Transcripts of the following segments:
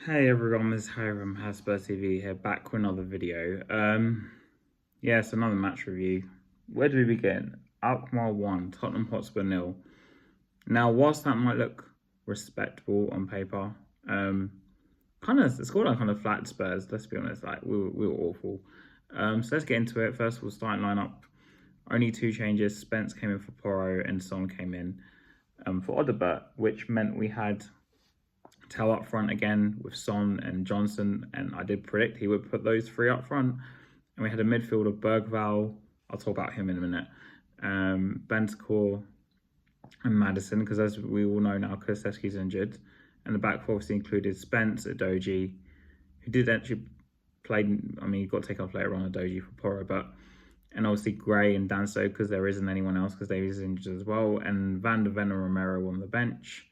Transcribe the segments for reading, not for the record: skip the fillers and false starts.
Hey everyone, this is Hiram Hasper TV here, back with another video. Yes, another match review. Where do we begin? Alkmaar 1, Tottenham Hotspur 0. Now, whilst that might look respectable on paper, kind of the scoreline kind of flat Spurs. Let's be honest, like we were awful. So let's get into it. First of all, starting lineup. Only two changes. Spence came in for Porro and Son came in for Odegaard, which meant we had Tell up front again with Son and Johnson, and I did predict he would put those three up front. And we had a midfield of Bergval. I'll talk about him in a minute. Bentancur and Maddison, because as we all know now, Kulusevski's injured. And the back four obviously included Spence, Udogie, who did actually play. I mean, he got taken off later on, Udogie for Porro, but and obviously Gray and Danso because there isn't anyone else because Davies is injured as well, and Van de Ven and Romero on the bench.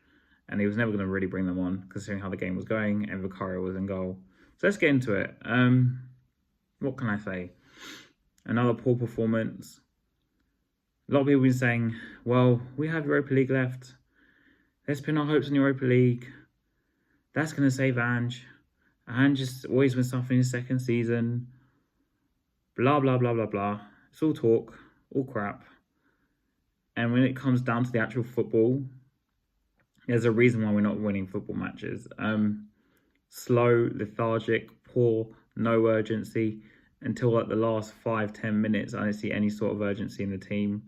And he was never going to really bring them on, considering how the game was going, and Vicario was in goal. So let's get into it. What can I say? Another poor performance. A lot of people have been saying, well, we have Europa League left. Let's pin our hopes on Europa League. That's going to save Ange. Ange just always wins something in his second season. Blah, blah, blah, blah, blah. It's all talk, all crap. And when it comes down to the actual football, there's a reason why we're not winning football matches. Slow, lethargic, poor, no urgency. Until like the last 5-10 minutes, I didn't see any sort of urgency in the team.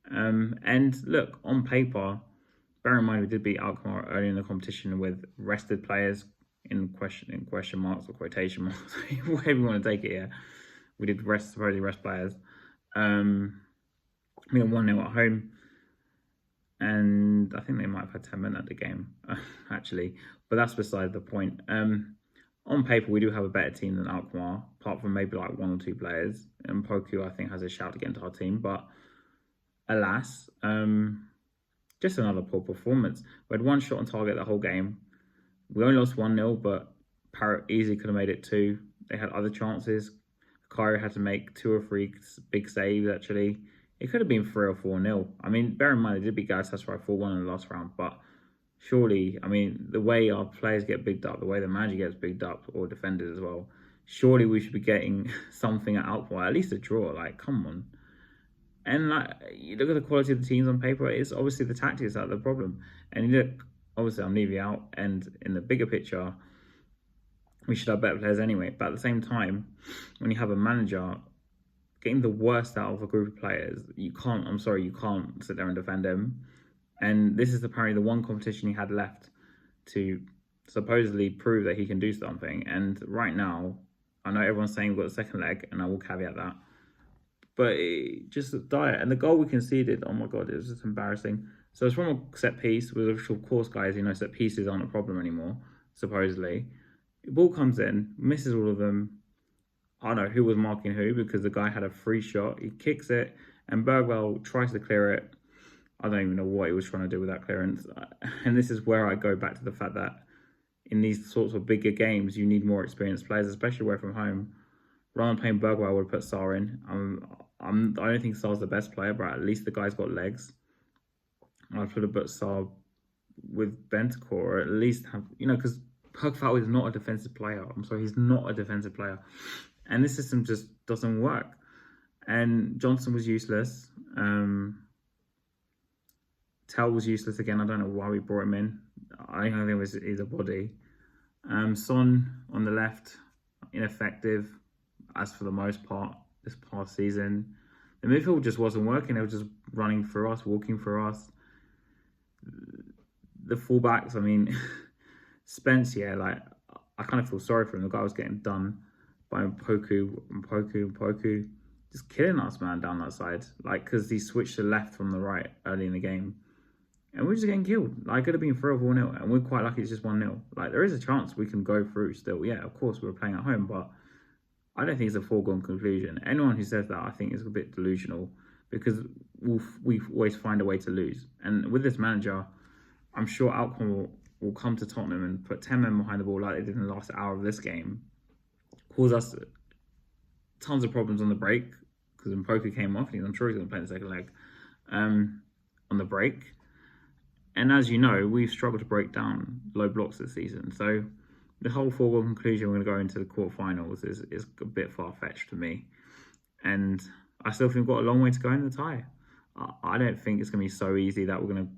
And look, on paper, bear in mind we did beat Alkmaar early in the competition with rested players in question marks or quotation marks, whatever you want to take it here. We did supposedly rest players. We had 1-0 at home. And I think they might have had 10 men at the game, actually. But that's beside the point. On paper, we do have a better team than Alkmaar, apart from maybe like one or two players. And Poku, I think, has a shout against our team. But alas, just another poor performance. We had one shot on target the whole game. We only lost 1-0, but Parrott easily could have made it 2. They had other chances. Cairo had to make 2 or 3 big saves, actually. It could have been 3 or 4-0. I mean, bear in mind, they did beat Galatasaray 4-1 in the last round, but surely, I mean, the way our players get bigged up, the way the manager gets bigged up, or defenders as well, surely we should be getting something at Alkmaar, at least a draw. Like, come on. And like, you look at the quality of the teams on paper, it's obviously the tactics that are the problem. And you look, obviously, I'm leaving out, and in the bigger picture, we should have better players anyway. But at the same time, when you have a manager getting the worst out of a group of players, you can't sit there and defend him. And this is apparently the one competition he had left to supposedly prove that he can do something. And right now, I know everyone's saying we've got a second leg, and I will caveat that. But just dire. And the goal we conceded, oh my God, it was just embarrassing. So it's from a set piece, which of course, guys, you know, set pieces aren't a problem anymore, supposedly. The ball comes in, misses all of them. I don't know who was marking who because the guy had a free shot. He kicks it and Bergval tries to clear it. I don't even know what he was trying to do with that clearance. And this is where I go back to the fact that in these sorts of bigger games, you need more experienced players, especially away from home. Rather than playing Bergval, I would put Sarr in. I don't think Sarr's the best player, but at least the guy's got legs. I should have put Sarr with Bentancur, or at least have, you know, because Bergval is not a defensive player. I'm sorry, he's not a defensive player. And this system just doesn't work. And Johnson was useless. Tell was useless again. I don't know why we brought him in. I don't think it was either body. Son on the left, ineffective, as for the most part, this past season. The midfield just wasn't working. They were just running through us, walking through us. The fullbacks, I mean, Spence, yeah, like, I kind of feel sorry for him. The guy was getting done by Poku, just killing us, man, down that side. Like, because he switched to left from the right early in the game. And we're just getting killed. Like, it could have been 3 or 4-0, and we're quite lucky it's just 1-0. Like, there is a chance we can go through still. Yeah, of course, we're playing at home, but I don't think it's a foregone conclusion. Anyone who says that, I think, is a bit delusional because we always find a way to lose. And with this manager, I'm sure Alkmaar will come to Tottenham and put 10 men behind the ball like they did in the last hour of this game. Cause us tons of problems on the break because when Poku came off, I'm sure he's going to play in the second leg on the break. And as you know, we've struggled to break down low blocks this season. So the whole foregone conclusion we're going to go into the quarterfinals is a bit far-fetched for me. And I still think we've got a long way to go in the tie. I don't think it's going to be so easy that we're going to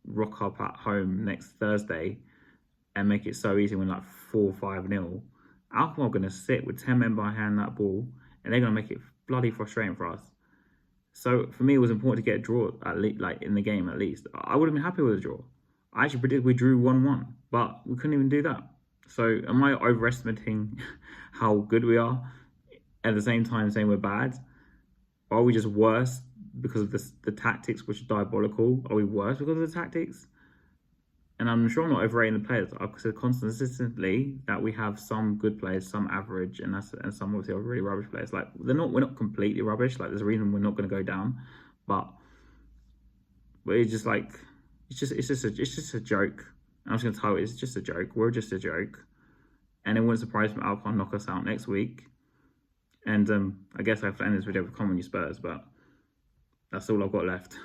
rock up at home next Thursday and make it so easy when like 4-5-0. Alkmaar are going to sit with 10 men behind that ball and they're going to make it bloody frustrating for us. So for me, it was important to get a draw at least, like in the game at least. I would have been happy with a draw. I actually predicted we drew 1-1, but we couldn't even do that. So am I overestimating how good we are? At the same time saying we're bad? Or are we just worse because of the tactics, which are diabolical? Are we worse because of the tactics? And I'm sure I'm not overrating the players. I've said consistently that we have some good players, some average, and some obviously are really rubbish players. Like we're not completely rubbish. Like there's a reason we're not going to go down, but it's just like it's just a joke. I'm just going to tell you, it's just a joke. We're just a joke, and it wouldn't surprise me if Alkmaar knock us out next week. And I guess I have to end this video with comment you Spurs, but that's all I've got left.